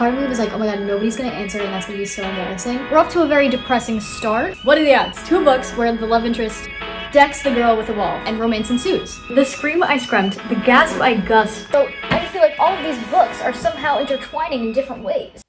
part of me was like, oh my god, nobody's gonna answer and that's gonna be so embarrassing. We're off to a very depressing start. What are the odds? 2 books where the love interest decks the girl with a wall and romance ensues. The scream I screamed, the gasp I gussed. So I just feel like all of these books are somehow intertwining in different ways.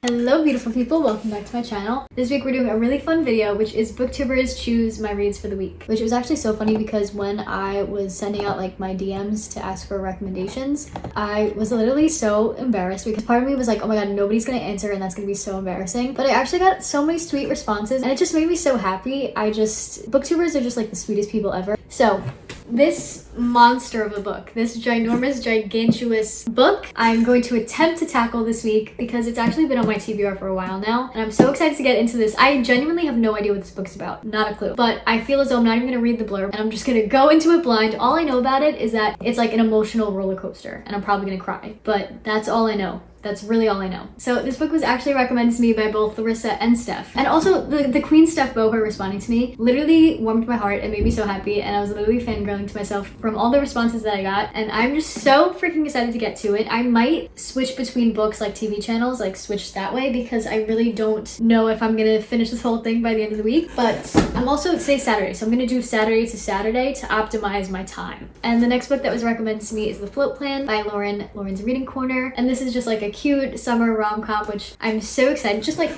Hello beautiful people, welcome back to my channel. This week we're doing a really fun video, which is Booktubers choose my reads for the week. Which was actually so funny because when I was sending out like my DMs to ask for recommendations, I was literally so embarrassed because part of me was like, oh my god, nobody's gonna answer and that's gonna be so embarrassing. But I actually got so many sweet responses and it just made me so happy. Booktubers are just like the sweetest people ever. So this monster of a book, this ginormous, gigantuous book, I'm going to attempt to tackle this week because it's actually been on my TBR for a while now, and I'm so excited to get into this. I genuinely have no idea what this book's about, not a clue, but I feel as though I'm not even gonna read the blurb, and I'm just gonna go into it blind. All I know about it is that it's like an emotional roller coaster, and I'm probably gonna cry, but that's all I know. That's really all I know. So this book was actually recommended to me by both Larissa and Steph. And also the Queen Steph Boher responding to me literally warmed my heart and made me so happy, and I was literally fangirling to myself from all the responses that I got, and I'm just so freaking excited to get to it. I might switch between books like TV channels, like switch that way, because I really don't know if I'm gonna finish this whole thing by the end of the week. But I'm also, today's Saturday, so I'm gonna do Saturday to Saturday to optimize my time. And the next book that was recommended to me is The Float Plan by Lauren's Reading Corner, and this is just like a cute summer rom-com, which I'm so excited. Just look at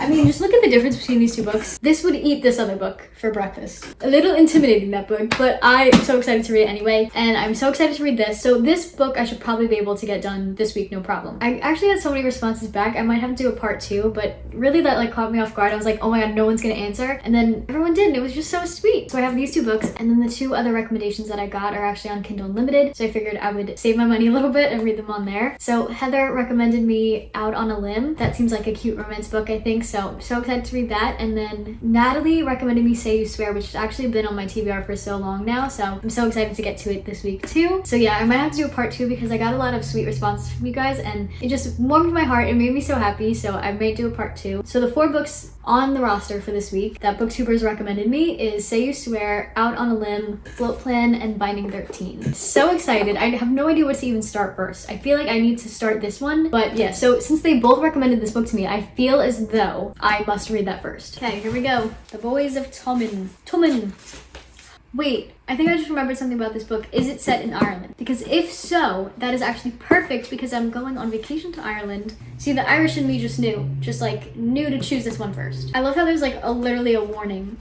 the difference between these 2 books. This would eat this other book for breakfast. A little intimidating, that book, but I'm so excited to read it anyway, and I'm so excited to read this. So this book I should probably be able to get done this week, no problem. I actually had so many responses back. I might have to do a part 2, but really that like caught me off guard. I was like, oh my god, no one's gonna answer, and then everyone did, and it was just so sweet. So I have these 2 books, and then the 2 other recommendations that I got are actually on Kindle Unlimited, so I figured I would save my money a little bit and read them on there. So Heather recommended me Out on a Limb. That seems like a cute romance book, I think, so I'm so excited to read that. And then Natalie recommended me Say You Swear, which has actually been on my TBR for so long now, so I'm so excited to get to it this week too. So yeah, I might have to do a part 2 because I got a lot of sweet responses from you guys and it just warmed my heart and made me so happy, so I may do a part 2. So the 4 books on the roster for this week that Booktubers recommended me is Say You Swear, Out on a Limb, Float Plan, and Binding 13. So excited. I have no idea what to even start first. I feel like I need to start this one, but yeah, so since they both recommended this book to me, I feel as though I must read that first. Okay, here we go. The Boys of Tommen. Wait, I think I just remembered something about this book. Is it set in Ireland? Because if so, that is actually perfect because I'm going on vacation to Ireland. See, the Irish in me just knew to choose this one first. I love how there's like literally a warning.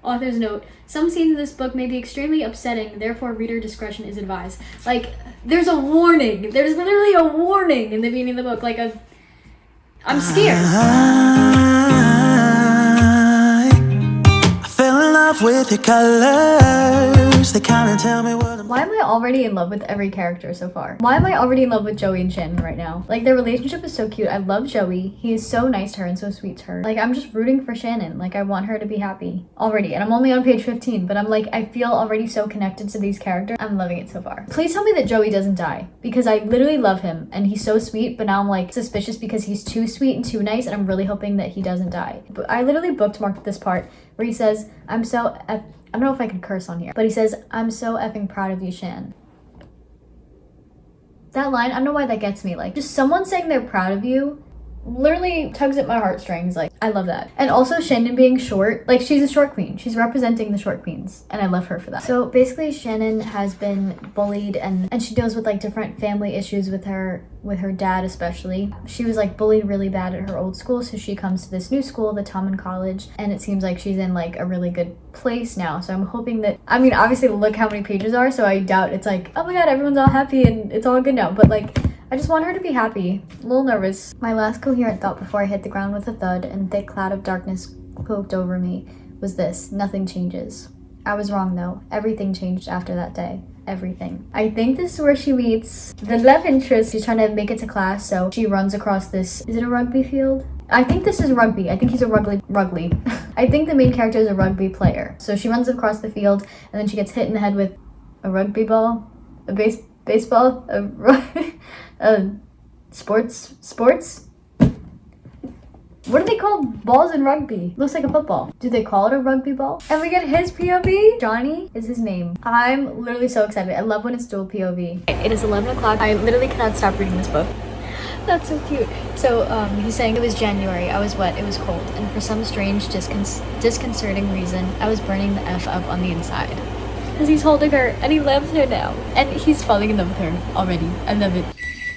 Author's note. Some scenes in this book may be extremely upsetting, therefore reader discretion is advised. Like, there's a warning. There's literally a warning in the beginning of the book. Like I'm scared. With your colors, they kind of tell me what I'm... Why am I already in love with every character so far? Why am I already in love with Joey and Shannon right now? Like, their relationship is so cute. I love Joey. He is so nice to her and so sweet to her. Like, I'm just rooting for Shannon. Like, I want her to be happy already. And I'm only on page 15, but I'm like, I feel already so connected to these characters. I'm loving it so far. Please tell me that Joey doesn't die, because I literally love him and he's so sweet, but now I'm like suspicious because he's too sweet and too nice, and I'm really hoping that he doesn't die. But I literally bookmarked this part where he says, I don't know if I can curse on here, but he says, I'm so effing proud of you, Shan. That line, I don't know why that gets me. Like, just someone saying they're proud of you literally tugs at my heartstrings. Like, I love that. And also Shannon being short, like, she's a short queen. She's representing the short queens, and I love her for that. So basically Shannon has been bullied and she deals with like different family issues with her dad especially. She was like bullied really bad at her old school, so she comes to this new school, the Tommen College, and it seems like she's in like a really good place now. So I'm hoping that, I mean, obviously look how many pages are, so I doubt it's like, oh my god, everyone's all happy and it's all good now, but like, I just want her to be happy. A little nervous. My last coherent thought before I hit the ground with a thud and thick cloud of darkness cloaked over me was this: nothing changes. I was wrong though. Everything changed after that day. Everything. I think this is where she meets the love interest. She's trying to make it to class, so she runs across this, is it a rugby field? I think this is rugby. I think he's a rugby. I think the main character is a rugby player. So she runs across the field and then she gets hit in the head with a rugby ball, a baseball, sports. What are they called? Balls in rugby. Looks like a football. Do they call it a rugby ball? And we get his POV. Johnny is his name. I'm literally so excited. I love when it's dual POV. It is 11 o'clock. I literally cannot stop reading this book. That's so cute. So he's saying it was January, I was wet, it was cold, and for some strange disconcerting reason, I was burning the F up on the inside. Because he's holding her, and he loves her now. And he's falling in love with her already. I love it.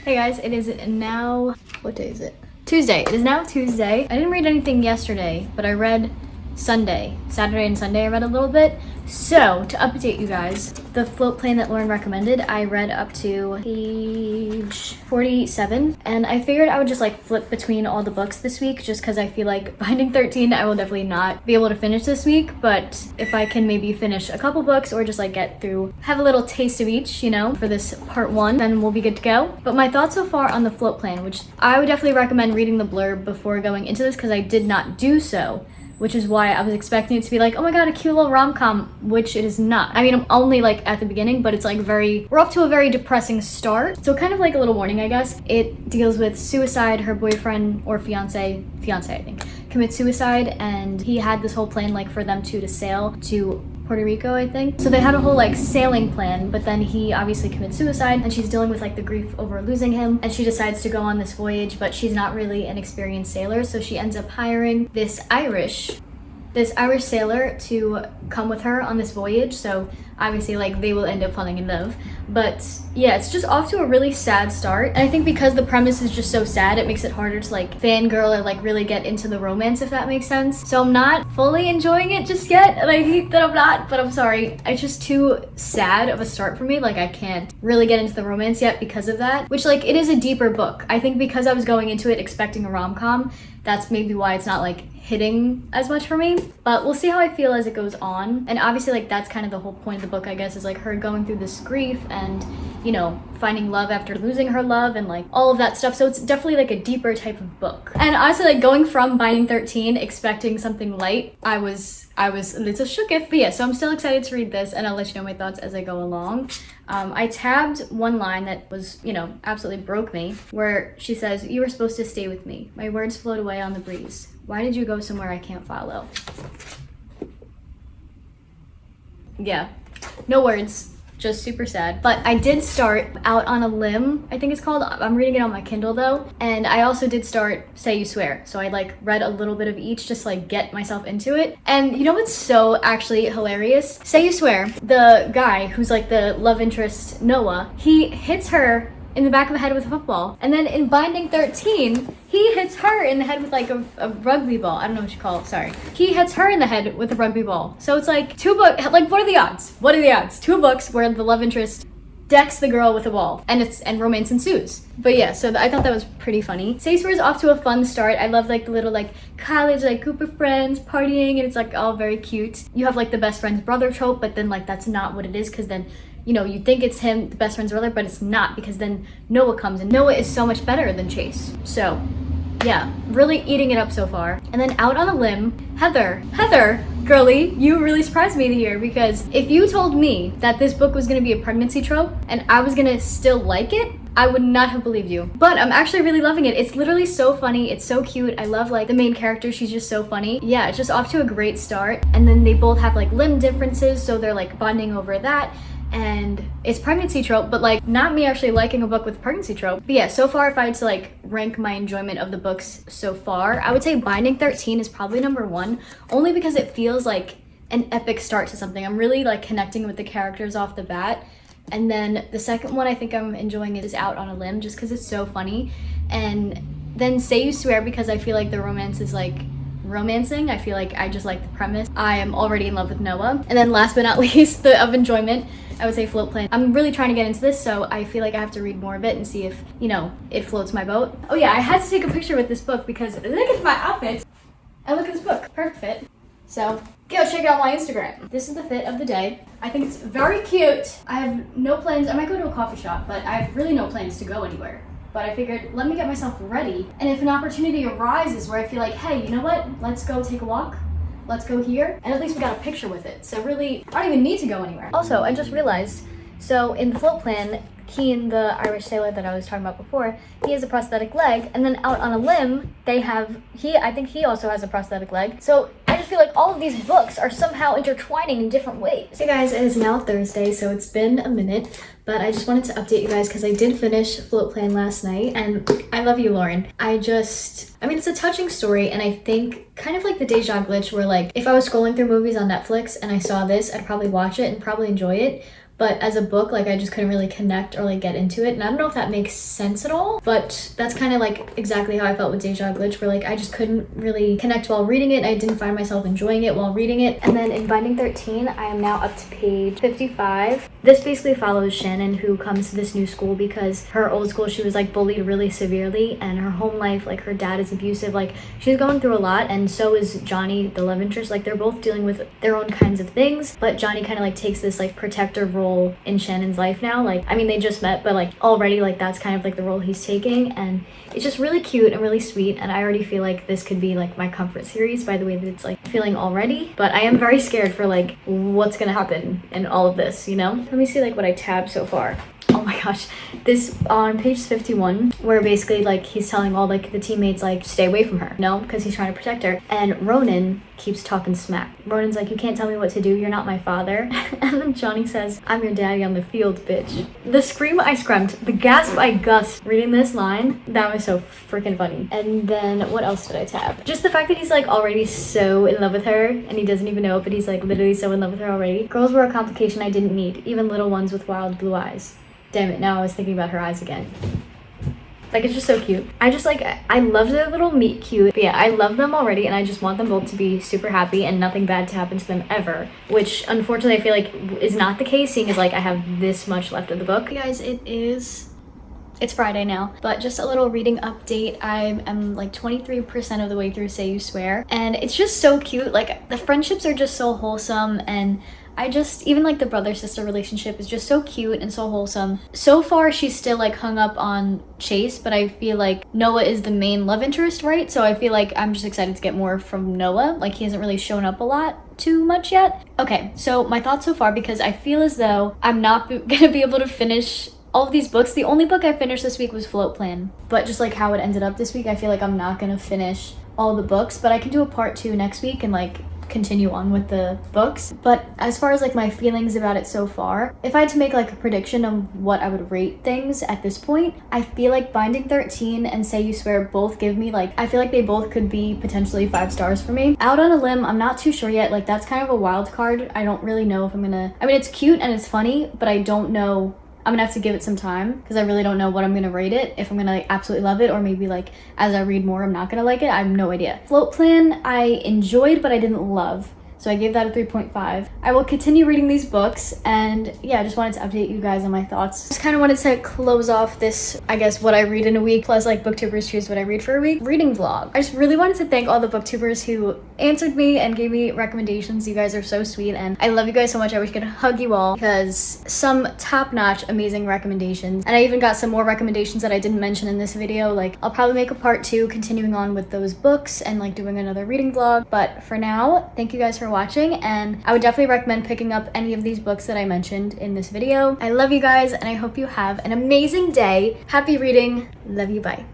Hey guys, it is now, what day is it? Tuesday. It is now Tuesday. I didn't read anything yesterday, but I read Saturday and Sunday I read a little bit. So, to update you guys, the float plane that Lauren recommended, I read up to page 47, and I figured I would just like flip between all the books this week, just because I feel like Binding 13 I will definitely not be able to finish this week, but if I can maybe finish a couple books or just like get through, have a little taste of each, you know, for this part 1, then we'll be good to go. But my thoughts so far on the float plane, which I would definitely recommend reading the blurb before going into this, because I did not do so. Which is why I was expecting it to be like, oh my god, a cute little rom-com, which it is not. I mean, I'm only like at the beginning, but it's like we're off to a very depressing start. So kind of like a little warning, I guess. It deals with suicide. Her boyfriend or fiance I think, commits suicide, and he had this whole plan like for them to sail to Puerto Rico, I think. So they had a whole like sailing plan, but then he obviously commits suicide, and she's dealing with like the grief over losing him, and she decides to go on this voyage, but she's not really an experienced sailor, so she ends up hiring this Irish sailor to come with her on this voyage. So obviously like they will end up falling in love. But yeah, it's just off to a really sad start. And I think because the premise is just so sad, it makes it harder to like fangirl or like really get into the romance, if that makes sense. So I'm not fully enjoying it just yet, and I hate that I'm not, but I'm sorry. It's just too sad of a start for me. Like I can't really get into the romance yet because of that, which like it is a deeper book. I think because I was going into it expecting a rom-com, that's maybe why it's not like hitting as much for me, but we'll see how I feel as it goes on. And obviously like that's kind of the whole point of the book, I guess, is like her going through this grief and, you know, finding love after losing her love and like all of that stuff. So it's definitely like a deeper type of book. And honestly, like going from Binding 13 expecting something light, I was a little shooketh. But yeah, so I'm still excited to read this, and I'll let you know my thoughts as I go along. I tabbed one line that was, you know, absolutely broke me, where she says, "You were supposed to stay with me. My words float away on the breeze. Why did you go somewhere I can't follow?" Yeah, no words. Just super sad. But I did start Out on a Limb, I think it's called. I'm reading it on my Kindle though. And I also did start Say You Swear. So I like read a little bit of each just to like get myself into it. And you know what's so actually hilarious? Say You Swear, the guy who's like the love interest, Noah, he hits her in the back of the head with a football. And then in Binding 13, he hits her in the head with like a rugby ball. I don't know what you call it, sorry. He hits her in the head with a rugby ball. So it's like two books, like what are the odds? What are the odds? Two books where the love interest decks the girl with a ball and romance ensues. But yeah, so I thought that was pretty funny. Say You Swear is off to a fun start. I love like the little like college like group of friends partying, and it's like all very cute. You have like the best friend's brother trope, but then like that's not what it is, because then you know, you think it's him, the best friend's brother, but it's not, because then Noah comes, and Noah is so much better than Chase. So yeah, really eating it up so far. And then Out on a Limb, Heather, girly, you really surprised me here, because if you told me that this book was gonna be a pregnancy trope and I was gonna still like it, I would not have believed you. But I'm actually really loving it. It's literally so funny. It's so cute. I love like the main character. She's just so funny. Yeah, it's just off to a great start. And then they both have like limb differences, so they're like bonding over that. And it's pregnancy trope, but like not me actually liking a book with pregnancy trope. But yeah, so far if I had to like rank my enjoyment of the books so far, I would say Binding 13 is probably number 1, only because it feels like an epic start to something. I'm really like connecting with the characters off the bat. And then the second one I think I'm enjoying is Out on a Limb, just because it's so funny. And then Say You Swear, because I feel like the romance is like romancing. I feel like I just like the premise. I am already in love with Noah. And then last but not least, of enjoyment, I would say Float Plane. I'm really trying to get into this, so I feel like I have to read more of it and see if, you know, it floats my boat. Oh yeah, I had to take a picture with this book because look at my outfit and look at this book. Perfect fit. So go check out my Instagram. This is the fit of the day. I think it's very cute. I have no plans. I might go to a coffee shop, but I have really no plans to go anywhere. But I figured, let me get myself ready. And if an opportunity arises where I feel like, hey, you know what? Let's go take a walk. Let's go here. And at least we got a picture with it. So really, I don't even need to go anywhere. Also, I just realized, so in the float plan, Keen, the Irish sailor that I was talking about before, he has a prosthetic leg, and then out on a limb, I think he also has a prosthetic leg. So I just feel like all of these books are somehow intertwining in different ways. Hey guys, it is now Thursday, so it's been a minute, but I just wanted to update you guys because I did finish Float Plan last night, and I love you, Lauren. I mean, it's a touching story, and I think kind of like the Deja glitch where like, if I was scrolling through movies on Netflix and I saw this, I'd probably watch it and probably enjoy it. But as a book, like I just couldn't really connect or like get into it. And I don't know if that makes sense at all, but that's kind of like exactly how I felt with Deja Glitch, where like I just couldn't really connect while reading it. I didn't find myself enjoying it while reading it. And then in Binding 13, I am now up to page 55. This basically follows Shannon, who comes to this new school because her old school, she was like bullied really severely, and her home life, like her dad is abusive. Like she's going through a lot, and so is Johnny, the love interest. Like they're both dealing with their own kinds of things, but Johnny kind of like takes this like protector role in Shannon's life now. Like, I mean, they just met, but like already like that's kind of like the role he's taking, and it's just really cute and really sweet, and I already feel like this could be like my comfort series by the way that it's like feeling already. But I am very scared for like what's gonna happen in all of this, you know? Let me see like what I tabbed so far. Oh my gosh, this on page 51, where basically like he's telling all like the teammates like stay away from her, no, because he's trying to protect her, and Ronan keeps talking smack. Ronan's like, you can't tell me what to do, you're not my father. And then Johnny says, I'm your daddy on the field, bitch. The scream I screamed, the gasp I gushed reading this line, that was so freaking funny. And then what else did I tab? Just the fact that he's like already so in love with her, and he doesn't even know it, but he's like literally so in love with her already. Girls were a complication I didn't need, even little ones with wild blue eyes. Damn it, now I was thinking about her eyes again. Like, it's just so cute. I love their little meet cute. But yeah, I love them already, and I just want them both to be super happy and nothing bad to happen to them ever. Which, unfortunately, I feel like is not the case, seeing as like I have this much left of the book. Hey guys, it's Friday now, but just a little reading update. I am like 23% of the way through Say You Swear, and it's just so cute. Like, the friendships are just so wholesome, and even like the brother-sister relationship is just so cute and so wholesome. So far, she's still like hung up on Chase, but I feel like Noah is the main love interest, right? So I feel like I'm just excited to get more from Noah. Like, he hasn't really shown up a lot too much yet. Okay, so my thoughts so far, because I feel as though I'm not gonna be able to finish all of these books. The only book I finished this week was Float Plan, but just like how it ended up this week, I feel like I'm not gonna finish all the books, but I can do a part 2 next week and like continue on with the books. But as far as like my feelings about it so far, if I had to make like a prediction of what I would rate things at this point, I feel like Binding 13 and Say You Swear both give me like, I feel like they both could be potentially 5 stars for me. Out on a Limb, I'm not too sure yet. Like, that's kind of a wild card. I don't really know if I'm gonna, I mean, it's cute and it's funny, but I don't know. I'm gonna have to give it some time because I really don't know what I'm gonna rate it, if I'm gonna like absolutely love it, or maybe like as I read more I'm not gonna like it. I have no idea. Float Plan I enjoyed but I didn't love, so I gave that a 3.5. I will continue reading these books, and yeah, I just wanted to update you guys on my thoughts. Just kind of wanted to close off this, I guess, what I read in a week, plus like Booktubers choose what I read for a week reading vlog. I just really wanted to thank all the Booktubers who answered me and gave me recommendations. You guys are so sweet, and I love you guys so much. I wish I could hug you all, because some top-notch amazing recommendations, and I even got some more recommendations that I didn't mention in this video. Like, I'll probably make a part 2 continuing on with those books and like doing another reading vlog, but for now, thank you guys for watching, and I would definitely recommend picking up any of these books that I mentioned in this video. I love you guys, and I hope you have an amazing day. Happy reading. Love you. Bye.